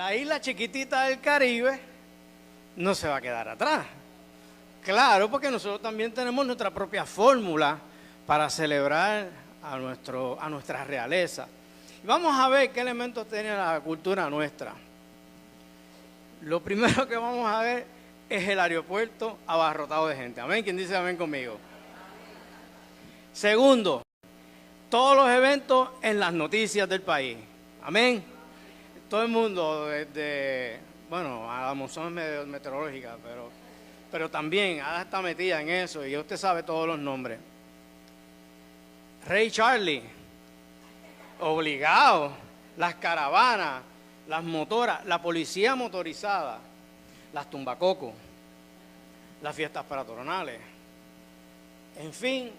la isla chiquitita del Caribe no se va a quedar atrás. Claro, porque nosotros también tenemos nuestra propia fórmula para celebrar a nuestra realeza. Y vamos a ver qué elementos tiene la cultura nuestra. Lo primero que vamos a ver es el aeropuerto abarrotado de gente. Amén. ¿Quién dice amén conmigo? Segundo, todos los eventos en las noticias del país. Amén. Todo el mundo, desde, bueno, a la monzón meteorológica, pero también Ada está metida en eso y usted sabe todos los nombres. Rey Charlie, obligado, las caravanas, las motoras, la policía motorizada, las tumbacocos, las fiestas patronales. En fin,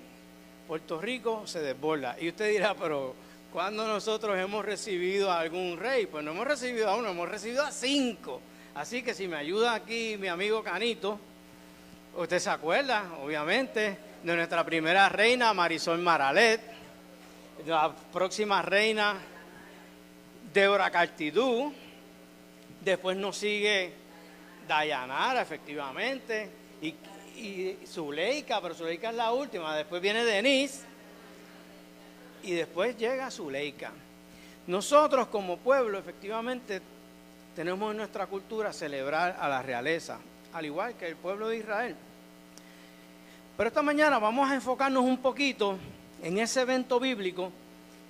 Puerto Rico se desborda. Y usted dirá, pero ¿cuándo nosotros hemos recibido a algún rey? Pues no hemos recibido a uno, hemos recibido a 5. Así que si me ayuda aquí mi amigo Canito, usted se acuerda, obviamente, de nuestra primera reina, Marisol Maralet, la próxima reina, Débora Cartidú, después nos sigue Dayanara, efectivamente, y Zuleika, pero Zuleika es la última, después viene Denise, y después llega Zuleika. Nosotros como pueblo, efectivamente, tenemos en nuestra cultura celebrar a la realeza, al igual que el pueblo de Israel. Pero esta mañana vamos a enfocarnos un poquito en ese evento bíblico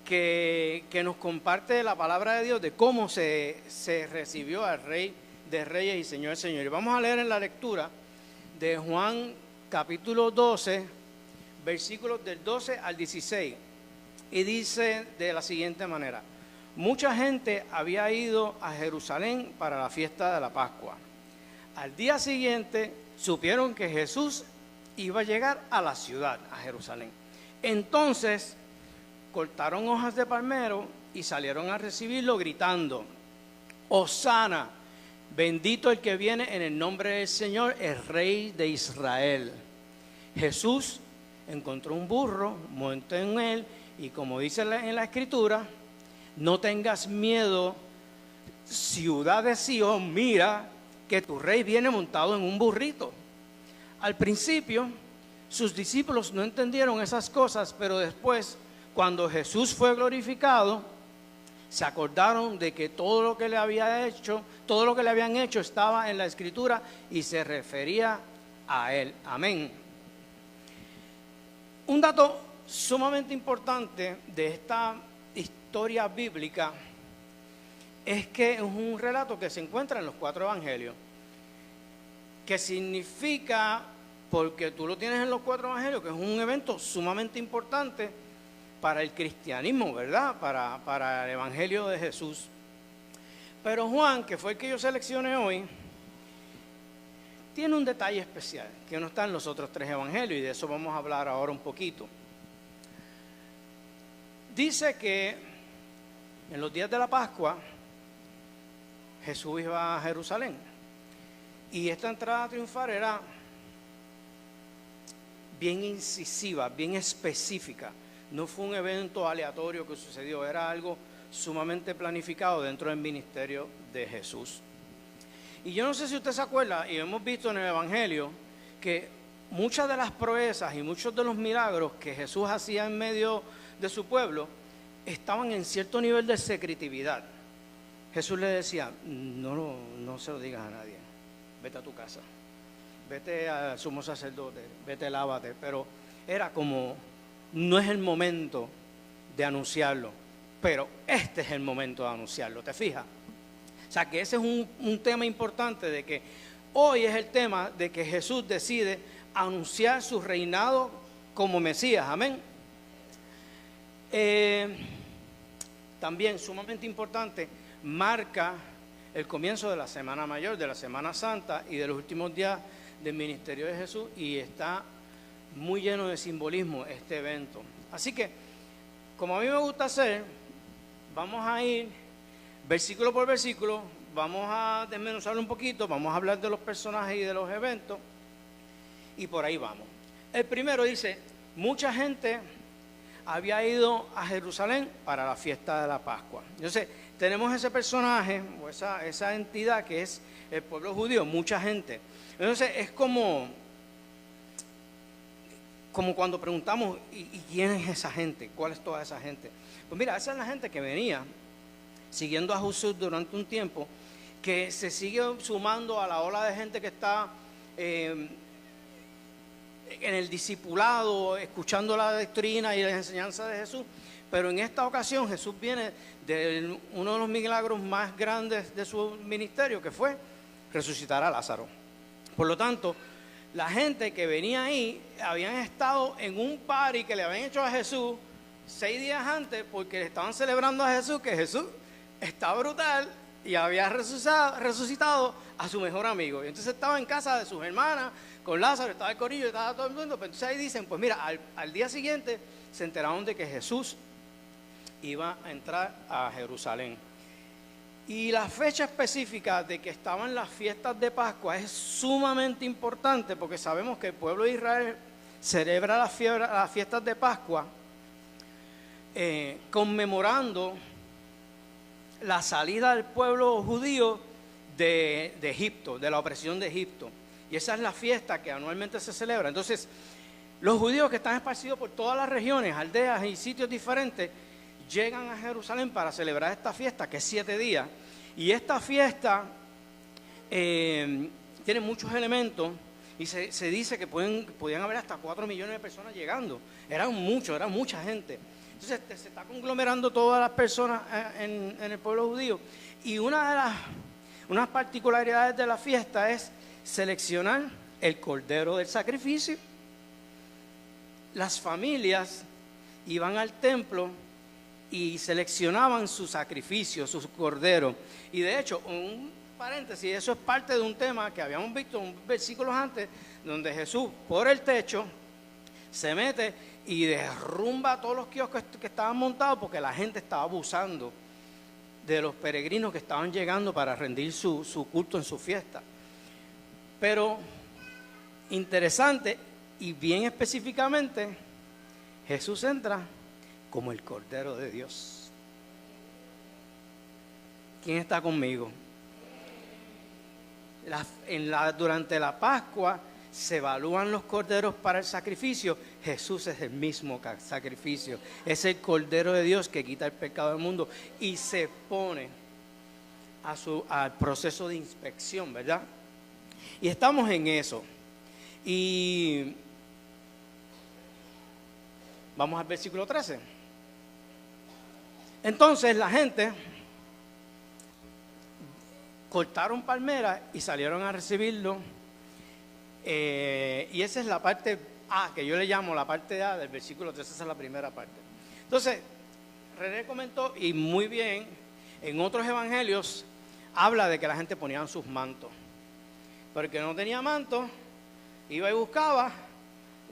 que nos comparte la palabra de Dios de cómo se recibió al Rey de Reyes y Señor de Señores. Vamos a leer en la lectura de Juan capítulo 12, versículos del 12 al 16. Y dice de la siguiente manera: mucha gente había ido a Jerusalén para la fiesta de la Pascua. Al día siguiente supieron que Jesús iba a llegar a la ciudad, a Jerusalén. Entonces cortaron hojas de palmero y salieron a recibirlo gritando: Hosana, bendito el que viene en el nombre del Señor, el Rey de Israel. Jesús encontró un burro, montó en él y, como dice en la Escritura, no tengas miedo, ciudad de Sión, mira que tu rey viene montado en un burrito. Al principio, sus discípulos no entendieron esas cosas, pero después, cuando Jesús fue glorificado, se acordaron de que todo lo que le habían hecho estaba en la Escritura y se refería a él. Amén. Un dato sumamente importante de esta historia bíblica es que es un relato que se encuentra en los 4 evangelios, que significa, porque tú lo tienes en los 4 evangelios, que es un evento sumamente importante para el cristianismo, ¿verdad? Para el evangelio de Jesús. Pero Juan, que fue el que yo seleccioné hoy, tiene un detalle especial que no está en los otros 3 evangelios, y de eso vamos a hablar ahora un poquito. Dice que en los días de la Pascua Jesús iba a Jerusalén, y esta entrada triunfal era bien incisiva, bien específica. No fue un evento aleatorio que sucedió, era algo sumamente planificado dentro del ministerio de Jesús. Y yo no sé si usted se acuerda, y hemos visto en el evangelio, que muchas de las proezas y muchos de los milagros que Jesús hacía en medio de su pueblo estaban en cierto nivel de secretividad. Jesús le decía: no se lo digas a nadie, vete a tu casa, vete al sumo sacerdote, vete, lávate. Pero era como, no es el momento de anunciarlo, pero este es el momento de anunciarlo, ¿te fijas? O sea que ese es un tema importante, de que hoy es el tema de que Jesús decide anunciar su reinado como Mesías, amén. También sumamente importante, marca el comienzo de la Semana Mayor, de la Semana Santa y de los últimos días del ministerio de Jesús, y está muy lleno de simbolismo este evento. Así que, como a mí me gusta hacer, vamos a ir versículo por versículo, vamos a desmenuzarlo un poquito, vamos a hablar de los personajes y de los eventos, y por ahí vamos. El primero dice: mucha gente había ido a Jerusalén para la fiesta de la Pascua. Entonces, tenemos ese personaje o esa entidad que es el pueblo judío, mucha gente. Entonces es como cuando preguntamos, ¿y quién es esa gente? ¿Cuál es toda esa gente? Pues mira, esa es la gente que venía siguiendo a Jesús durante un tiempo, que se sigue sumando a la ola de gente que está en el discipulado, escuchando la doctrina y las enseñanzas de Jesús. Pero en esta ocasión Jesús viene de uno de los milagros más grandes de su ministerio, que fue resucitar a Lázaro. Por lo tanto, la gente que venía ahí habían estado en un party que le habían hecho a Jesús 6 días antes, porque le estaban celebrando a Jesús que Jesús está brutal y había resucitado a su mejor amigo. Y entonces estaba en casa de sus hermanas con Lázaro, estaba el corillo, estaba todo el mundo. Pero entonces ahí dicen, pues mira, al día siguiente se enteraron de que Jesús iba a entrar a Jerusalén. Y la fecha específica de que estaban las fiestas de Pascua es sumamente importante, porque sabemos que el pueblo de Israel celebra las fiestas de Pascua conmemorando la salida del pueblo judío de Egipto, de la opresión de Egipto. Y esa es la fiesta que anualmente se celebra. Entonces, los judíos que están esparcidos por todas las regiones, aldeas y sitios diferentes, llegan a Jerusalén para celebrar esta fiesta, que es 7 días. Y esta fiesta tiene muchos elementos, y se dice que podían haber hasta 4 millones de personas llegando. Eran mucha gente. Entonces se está conglomerando todas las personas en el pueblo judío. Y unas particularidades de la fiesta es seleccionar el cordero del sacrificio. Las familias iban al templo y seleccionaban su sacrificio, sus corderos. Y de hecho, un paréntesis, eso es parte de un tema que habíamos visto un versículos antes, donde Jesús por el techo se mete y derrumba todos los kioscos que estaban montados, porque la gente estaba abusando de los peregrinos que estaban llegando para rendir su culto en su fiesta. Pero interesante y bien específicamente, Jesús entra como el Cordero de Dios. ¿Quién está conmigo? Durante la Pascua se evalúan los corderos para el sacrificio. Jesús es el mismo sacrificio. Es el Cordero de Dios que quita el pecado del mundo y se pone al proceso de inspección, ¿verdad? Y estamos en eso. Y vamos al versículo 13. Entonces la gente cortaron palmeras y salieron a recibirlo. Y esa es la parte A, que yo le llamo la parte A del versículo 13, esa es la primera parte. Entonces, René comentó, y muy bien, en otros evangelios habla de que la gente ponía sus mantos. Pero el que no tenía manto, iba y buscaba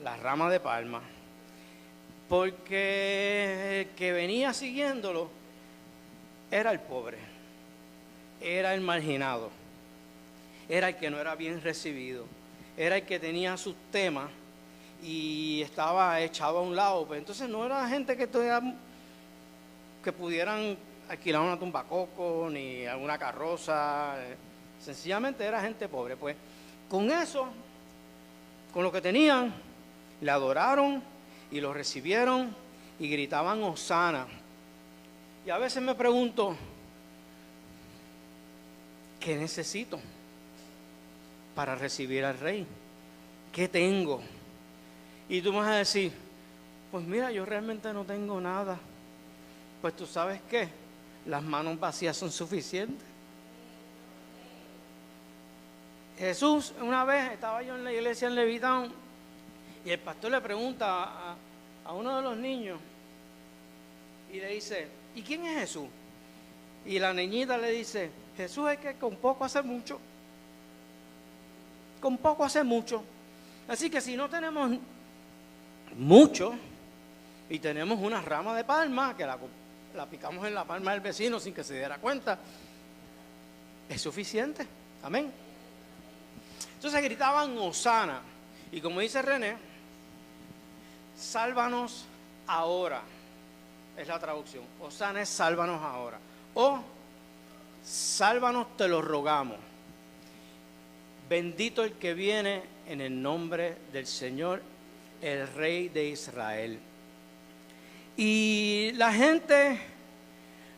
las ramas de palma. Porque el que venía siguiéndolo era el pobre, era el marginado, era el que no era bien recibido, era el que tenía sus temas y estaba echado a un lado. Pues entonces no era gente que pudieran alquilar una tumbacoco ni alguna carroza, sencillamente era gente pobre. Pues con eso, con lo que tenían, le adoraron y lo recibieron y gritaban Hosana. Y a veces me pregunto, ¿qué necesito para recibir al Rey? ¿Qué tengo? Y tú me vas a decir, pues mira, yo realmente no tengo nada. Pues tú sabes qué, las manos vacías son suficientes. Jesús, una vez estaba yo en la iglesia en Levitown y el pastor le pregunta a uno de los niños y le dice, ¿y quién es Jesús? Y la niñita le dice, Jesús es que con poco hace mucho. Con poco hace mucho. Así que si no tenemos mucho y tenemos una rama de palma que la picamos en la palma del vecino sin que se diera cuenta, es suficiente. Amén. Entonces gritaban Hosana. Y como dice René, sálvanos ahora. Es la traducción. Hosana es sálvanos ahora. O sálvanos, te lo rogamos. Bendito el que viene en el nombre del Señor, el Rey de Israel. Y la gente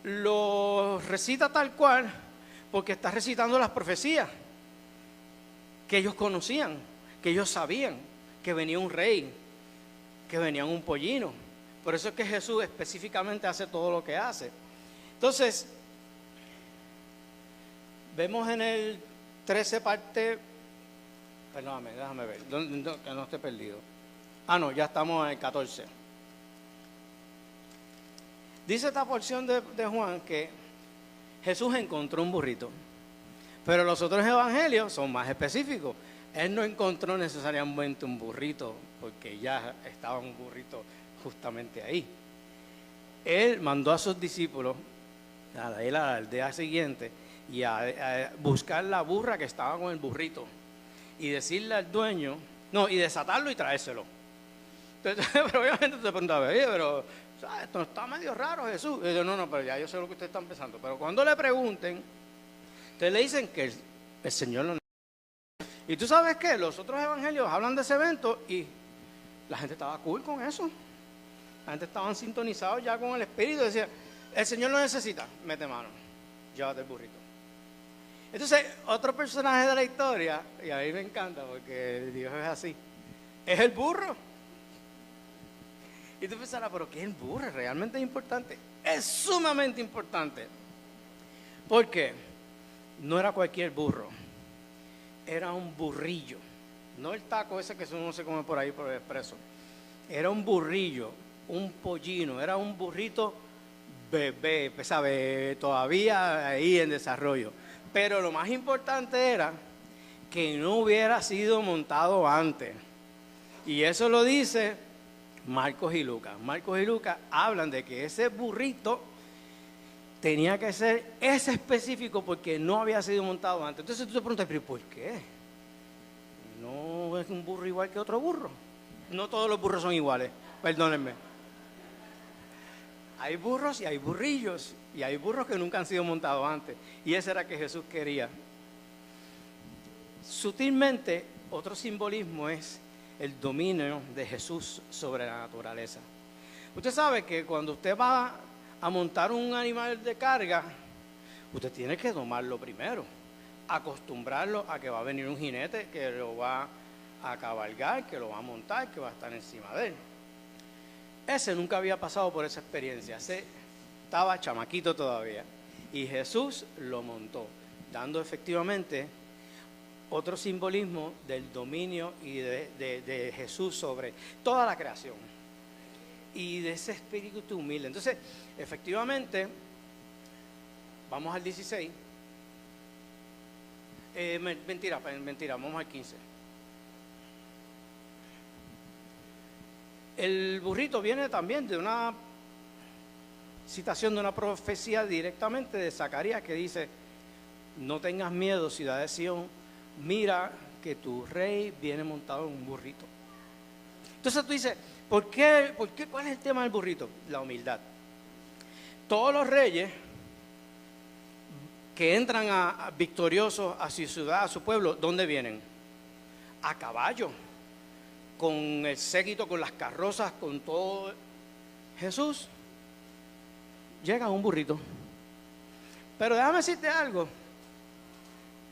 lo recita tal cual porque está recitando las profecías que ellos conocían, que ellos sabían que venía un rey, que venía un pollino. Por eso es que Jesús específicamente hace todo lo que hace. Entonces, vemos en el 13 parte, perdóname, déjame ver, que no esté perdido. Ah, no, ya estamos en el 14. Dice esta porción de Juan que Jesús encontró un burrito, pero los otros evangelios son más específicos. Él no encontró necesariamente un burrito, porque ya estaba un burrito justamente ahí. Él mandó a sus discípulos a ir a la aldea siguiente y a buscar la burra que estaba con el burrito y decirle al dueño, no, y desatarlo y traérselo. Entonces, pero obviamente te preguntaba, pero ¿sabes? Esto está medio raro, Jesús. Y yo, no, pero ya yo sé lo que ustedes están pensando. Pero cuando le pregunten, ustedes le dicen que el Señor lo... Y tú sabes que los otros evangelios hablan de ese evento y la gente estaba cool con eso. La gente estaba sintonizados ya con el Espíritu. Decía, el Señor lo necesita, mete mano, llévate el burrito. Entonces, otro personaje de la historia, y a mí me encanta porque Dios es así, es el burro. Y tú pensarás, pero ¿qué es el burro? ¿Realmente es importante? Es sumamente importante. Porque no era cualquier burro, era un burrillo. No el taco ese que uno se come por ahí por el expreso. Era un burrillo, un pollino, era un burrito bebé, ¿sabe? Todavía ahí en desarrollo. Pero lo más importante era que no hubiera sido montado antes. Y eso lo dice Marcos y Lucas. Marcos y Lucas hablan de que ese burrito tenía que ser ese específico porque no había sido montado antes. Entonces tú te preguntas, ¿pero por qué? ¿No es un burro igual que otro burro? No todos los burros son iguales, perdónenme. Hay burros y hay burrillos, y hay burros que nunca han sido montados antes. Y ese era que Jesús quería. Sutilmente, otro simbolismo es el dominio de Jesús sobre la naturaleza. Usted sabe que cuando usted va a montar un animal de carga, usted tiene que domarlo primero, acostumbrarlo a que va a venir un jinete que lo va a cabalgar, que lo va a montar, que va a estar encima de él. Ese nunca había pasado por esa experiencia, ese estaba chamaquito todavía, y Jesús lo montó, dando efectivamente otro simbolismo del dominio y de Jesús sobre toda la creación y de ese espíritu humilde. Entonces, efectivamente, vamos al 16. Mentira, vamos al 15. El burrito viene también de una citación de una profecía directamente de Zacarías que dice: no tengas miedo, ciudad de Sión, mira que tu rey viene montado en un burrito. Entonces tú dices, ¿por qué? ¿Cuál es el tema del burrito? La humildad. Todos los reyes que entran victoriosos a su ciudad, a su pueblo, ¿dónde vienen? A caballo, con el séquito, con las carrozas, con todo. Jesús llega a un burrito. Pero déjame decirte algo,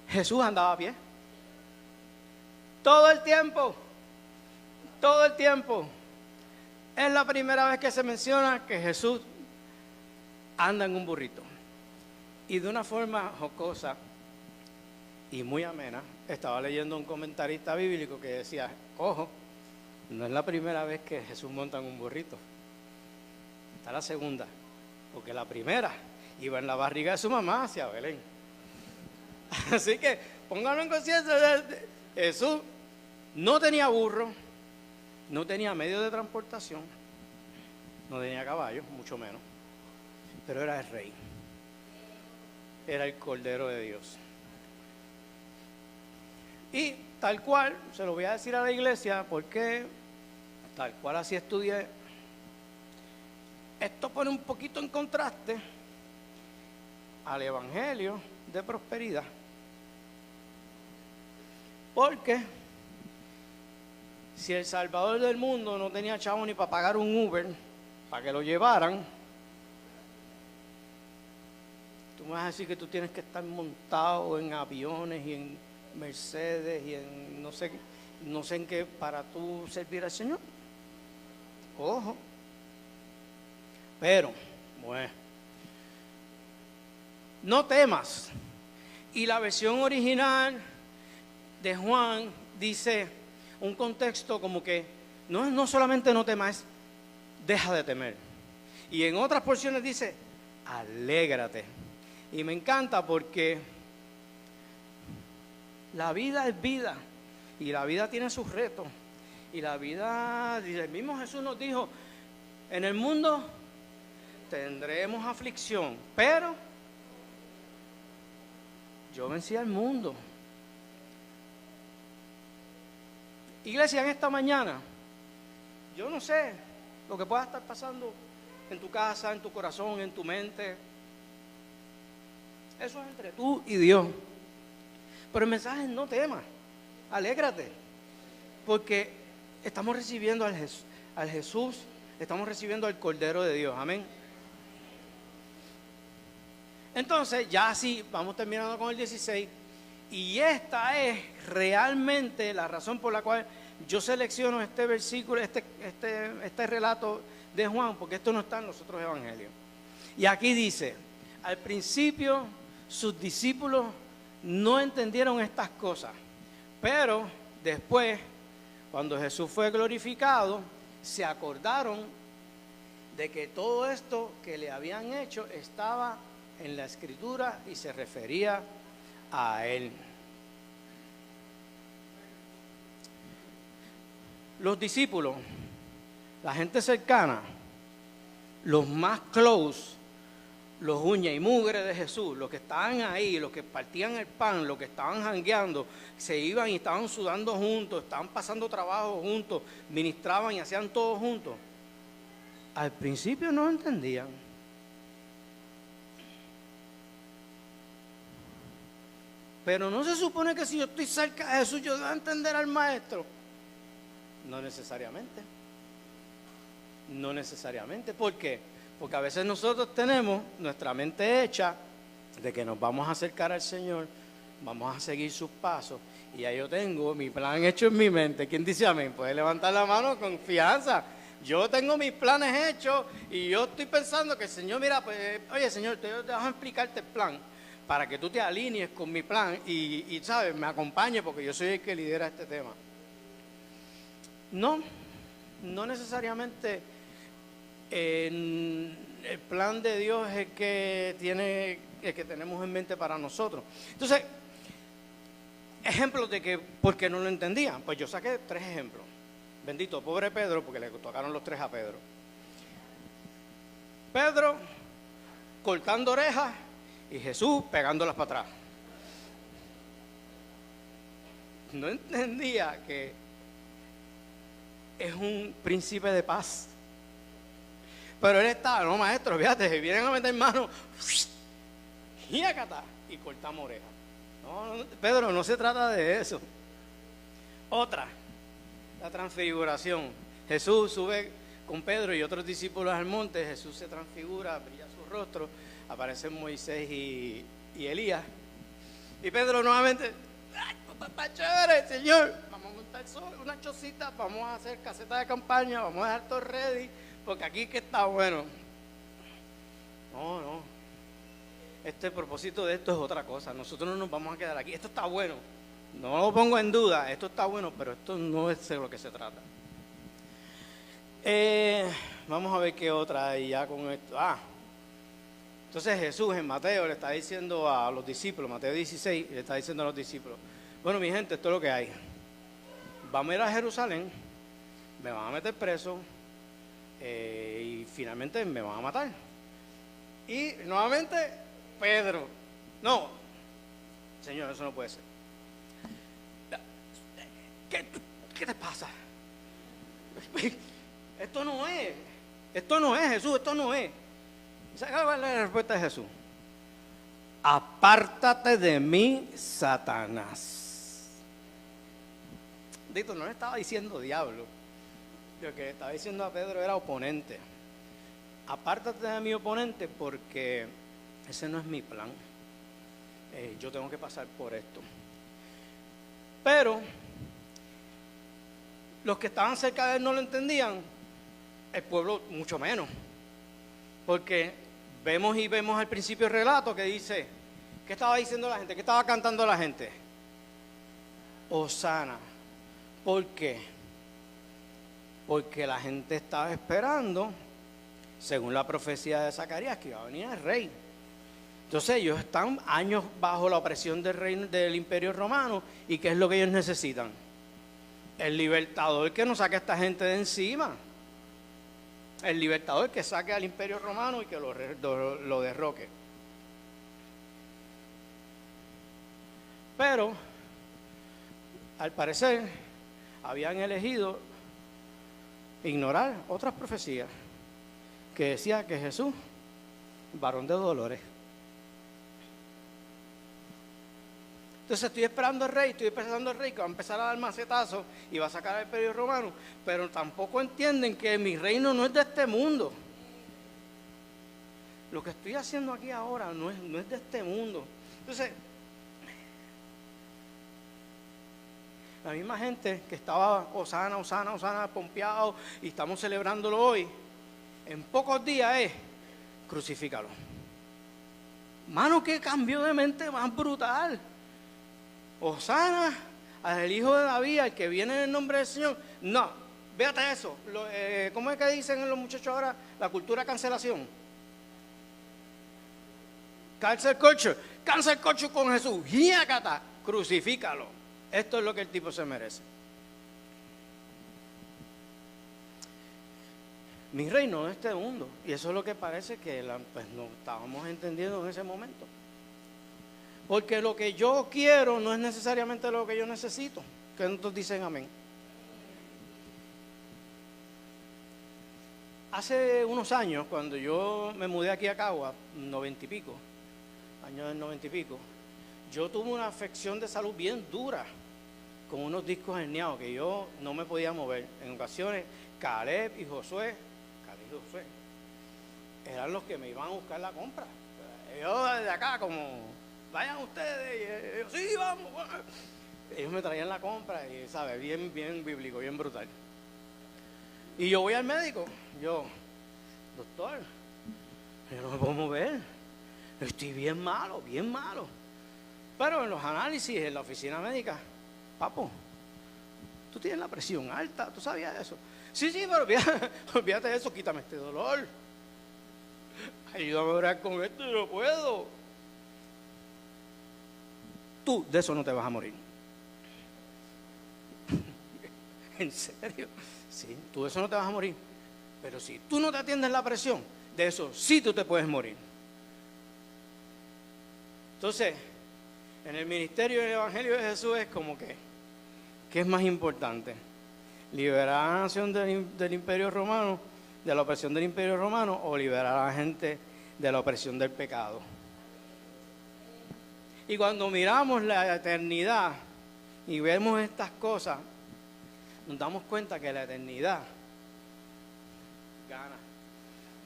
Jesús andaba a pie. Todo el tiempo. Es la primera vez que se menciona que Jesús anda en un burrito. Y de una forma jocosa y muy amena, estaba leyendo un comentarista bíblico que decía, ojo, no es la primera vez que Jesús monta en un burrito. Está la segunda, porque la primera iba en la barriga de su mamá hacia Belén. Así que pónganlo en conciencia, Jesús no tenía burro, no tenía medio de transportación, no tenía caballos, mucho menos, pero era el rey, era el Cordero de Dios. Y tal cual, se lo voy a decir a la iglesia, porque tal cual así estudié, esto pone un poquito en contraste al Evangelio de prosperidad. Porque si el Salvador del mundo no tenía chavo ni para pagar un Uber, para que lo llevaran, tú me vas a decir que tú tienes que estar montado en aviones y en Mercedes y en no sé en qué para tú servir al Señor. Ojo. Pero, bueno, no temas. Y la versión original de Juan dice un contexto como que no solamente no temas, deja de temer. Y en otras porciones dice, alégrate. Y me encanta porque la vida es vida y la vida tiene sus retos. Y la vida, el mismo Jesús nos dijo, en el mundo tendremos aflicción, pero yo vencí al mundo. Iglesia, en esta mañana, yo no sé lo que pueda estar pasando en tu casa, en tu corazón, en tu mente. Eso es entre tú y Dios. Pero el mensaje es no temas, alégrate, porque estamos recibiendo al Jesús, estamos recibiendo al Cordero de Dios, amén. Entonces, ya así, vamos terminando con el 16, y esta es realmente la razón por la cual yo selecciono este versículo, este relato de Juan, porque esto no está en los otros evangelios. Y aquí dice, al principio sus discípulos no entendieron estas cosas, pero después, cuando Jesús fue glorificado, se acordaron de que todo esto que le habían hecho estaba en la Escritura y se refería a Él. Los discípulos, la gente cercana, los más close, los uñas y mugre de Jesús, los que estaban ahí, los que partían el pan, los que estaban jangueando, se iban y estaban sudando juntos, estaban pasando trabajo juntos, ministraban y hacían todo juntos. Al principio no entendían. Pero no se supone que si yo estoy cerca de Jesús, yo debo entender al Maestro. No necesariamente. No necesariamente. ¿Por qué? Porque a veces nosotros tenemos nuestra mente hecha de que nos vamos a acercar al Señor, vamos a seguir sus pasos, y ya yo tengo mi plan hecho en mi mente. ¿Quién dice amén? Puede levantar la mano con confianza. Yo tengo mis planes hechos y yo estoy pensando que el Señor, mira, pues, oye Señor, te voy a explicarte el plan para que tú te alinees con mi plan y ¿sabes? Me acompañe porque yo soy el que lidera este tema. No necesariamente el plan de Dios es el que tenemos en mente para nosotros. Entonces, ejemplos de que, ¿por qué no lo entendían? Pues yo saqué 3 ejemplos. Bendito, pobre Pedro, porque le tocaron los 3 a Pedro. Pedro cortando orejas y Jesús pegándolas para atrás. No entendía que es un príncipe de paz. Pero él estaba, no maestro, fíjate, vienen a meter mano y cortamos orejas. No, Pedro, no se trata de eso. Otra, la transfiguración. Jesús sube con Pedro y otros discípulos al monte. Jesús se transfigura, brilla su rostro, aparecen Moisés y Elías. Y Pedro nuevamente, ¡ay, papá chévere, Señor! Vamos a montar una chocita, vamos a hacer caseta de campaña, vamos a dejar todo ready, porque aquí que está bueno. No. El propósito de esto es otra cosa. Nosotros no nos vamos a quedar aquí. Esto está bueno. No lo pongo en duda. Esto está bueno, pero esto no es de lo que se trata. Vamos a ver qué otra hay ya con esto. Entonces Jesús en Mateo le está diciendo a los discípulos, Mateo 16, le está diciendo a los discípulos, bueno, mi gente, esto es lo que hay. Vamos a ir a Jerusalén, me van a meter preso y finalmente me van a matar. Y nuevamente, Pedro, no, Señor, eso no puede ser. ¿Qué te pasa? Esto no es Jesús, esto no es. ¿Sabes cuál es la respuesta de Jesús? apártate de mí, Satanás. Dito, no le estaba diciendo diablo. Lo que estaba diciendo a Pedro era oponente. Apártate de mi oponente porque ese no es mi plan. Yo tengo que pasar por esto. Pero los que estaban cerca de él no lo entendían, el pueblo mucho menos. Porque vemos al principio el relato que dice, ¿qué estaba diciendo la gente? ¿Qué estaba cantando la gente? Hosana. ¿Por qué? Porque la gente estaba esperando, según la profecía de Zacarías, que iba a venir el rey. Entonces ellos están años bajo la opresión del reino, del imperio romano. ¿Y qué es lo que ellos necesitan? El libertador que nos saque a esta gente de encima. El libertador que saque al imperio romano y que lo derroque. Pero, al parecer, habían elegido ignorar otras profecías que decía que Jesús, varón de dolores. Entonces estoy esperando al rey que va a empezar a dar macetazos y va a sacar al imperio romano, pero tampoco entienden que mi reino no es de este mundo. Lo que estoy haciendo aquí ahora no es de este mundo. Entonces, la misma gente que estaba Hosana, pompeado y estamos celebrándolo hoy, en pocos días es crucifícalo. Mano, qué cambio de mente más brutal. Hosana al hijo de David, al que viene en el nombre del Señor. No, véate eso. ¿Cómo es que dicen los muchachos ahora? La cultura cancelación. Cancel culture con Jesús. Giacata, crucifícalo. Esto es lo que el tipo se merece. Mi reino es este mundo. Y eso es lo que parece que pues no estábamos entendiendo en ese momento. Porque lo que yo quiero no es necesariamente lo que yo necesito. Que nosotros dicen amén. Hace unos años, cuando yo me mudé aquí a Cagua, 90 y pico, años del 90 y pico, yo tuve una afección de salud bien dura, con unos discos herniados que yo no me podía mover. En ocasiones, Caleb y Josué eran los que me iban a buscar la compra. Yo desde acá como, vayan ustedes, y yo, sí, vamos. Ellos me traían la compra y, ¿sabes? Bien bíblico, bien brutal. Y yo voy al médico, doctor, yo no me puedo mover, estoy bien malo. Pero en los análisis, en la oficina médica, papo, tú tienes la presión alta, ¿tú sabías eso? Sí, pero olvídate de eso, quítame este dolor. Ayúdame a orar con esto, yo no puedo. Tú de eso no te vas a morir. ¿En serio? Sí, tú de eso no te vas a morir. Pero si tú no te atiendes la presión, de eso sí tú te puedes morir. Entonces, en el ministerio del Evangelio de Jesús es como que, ¿qué es más importante? ¿Liberar a la nación del Imperio Romano, de la opresión del Imperio Romano, o liberar a la gente de la opresión del pecado? Y cuando miramos la eternidad y vemos estas cosas, nos damos cuenta que la eternidad gana.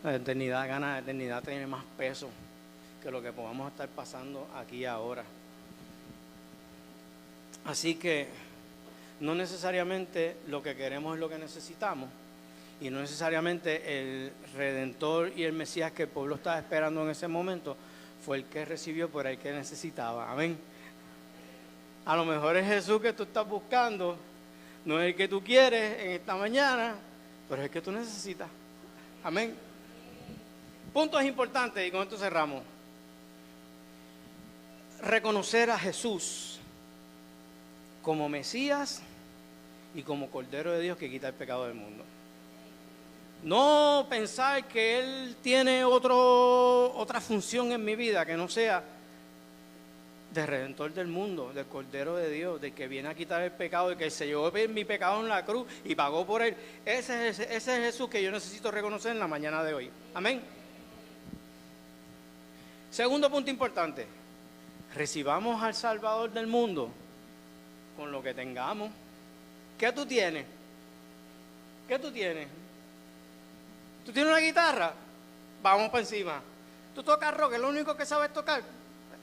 La eternidad tiene más peso que lo que podamos estar pasando aquí y ahora. Así que no necesariamente lo que queremos es lo que necesitamos, y no necesariamente el Redentor y el Mesías que el pueblo estaba esperando en ese momento fue el que recibió por el que necesitaba. Amén. A lo mejor es Jesús que tú estás buscando, no es el que tú quieres en esta mañana, pero es el que tú necesitas. Amén. Puntos importantes y con esto cerramos. Reconocer a Jesús como Mesías y como Cordero de Dios que quita el pecado del mundo. No pensar que Él tiene otra función en mi vida que no sea de Redentor del mundo, del Cordero de Dios, del que viene a quitar el pecado, del que se llevó mi pecado en la cruz y pagó por él. Ese es Jesús que yo necesito reconocer en la mañana de hoy. Amén. Segundo punto importante, Recibamos al Salvador del mundo con lo que tengamos. ¿Qué tú tienes? ¿Qué tú tienes? ¿Tú tienes una guitarra? Vamos para encima. ¿Tú tocas rock? ¿Es lo único que sabes tocar?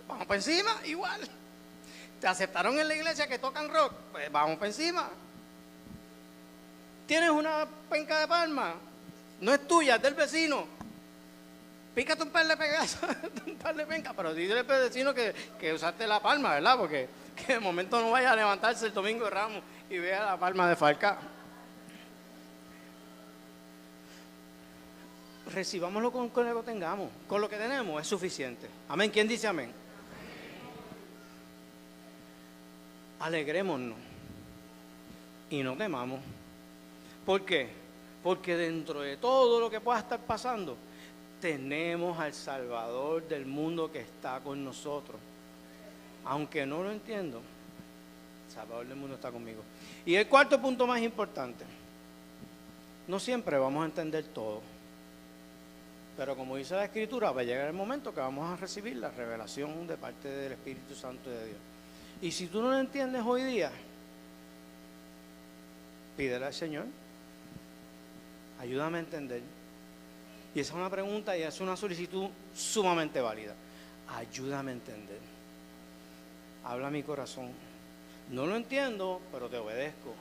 Vamos para encima, igual. ¿Te aceptaron en la iglesia que tocan rock? Pues vamos para encima. ¿Tienes una penca de palma? No es tuya, es del vecino. Pícate un par de pegas, un par de pencas, pero dile al vecino que usaste la palma, ¿verdad? Porque que de momento no vaya a levantarse el domingo de Ramos y vea la palma de Falcá. Recibámoslo con lo que tengamos. Con lo que tenemos es suficiente. Amén. ¿Quién dice amén? Alegrémonos y no temamos. ¿Por qué? Porque dentro de todo lo que pueda estar pasando, tenemos al Salvador del mundo que está con nosotros. Aunque no lo entiendo, el Salvador del mundo está conmigo. Y el cuarto punto más importante: no siempre vamos a entender todo, pero como dice la Escritura, va a llegar el momento que vamos a recibir la revelación de parte del Espíritu Santo de Dios. Y si tú no lo entiendes hoy día, pídele al Señor, ayúdame a entender. Y esa es una pregunta y es una solicitud sumamente válida. Ayúdame a entender. Habla mi corazón. No lo entiendo, pero te obedezco.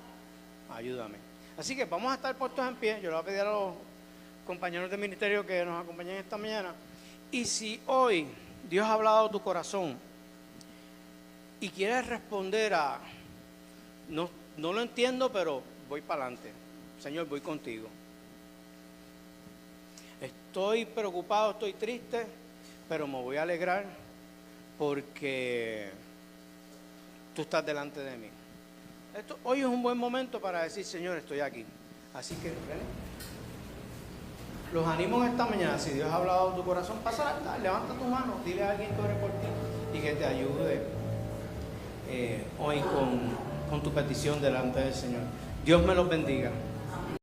Ayúdame. Así que vamos a estar puestos en pie. Yo le voy a pedir a los compañeros de ministerio que nos acompañen esta mañana. Y si hoy Dios ha hablado a tu corazón y quieres responder a no lo entiendo, pero voy para adelante. Señor, voy contigo. Estoy preocupado, estoy triste, pero me voy a alegrar porque tú estás delante de mí. Hoy es un buen momento para decir, Señor, estoy aquí. Así que los animo en esta mañana. Si Dios ha hablado a tu corazón, pasa, levanta tu mano, dile a alguien que ore por ti y que te ayude hoy con tu petición delante del Señor. Dios me los bendiga.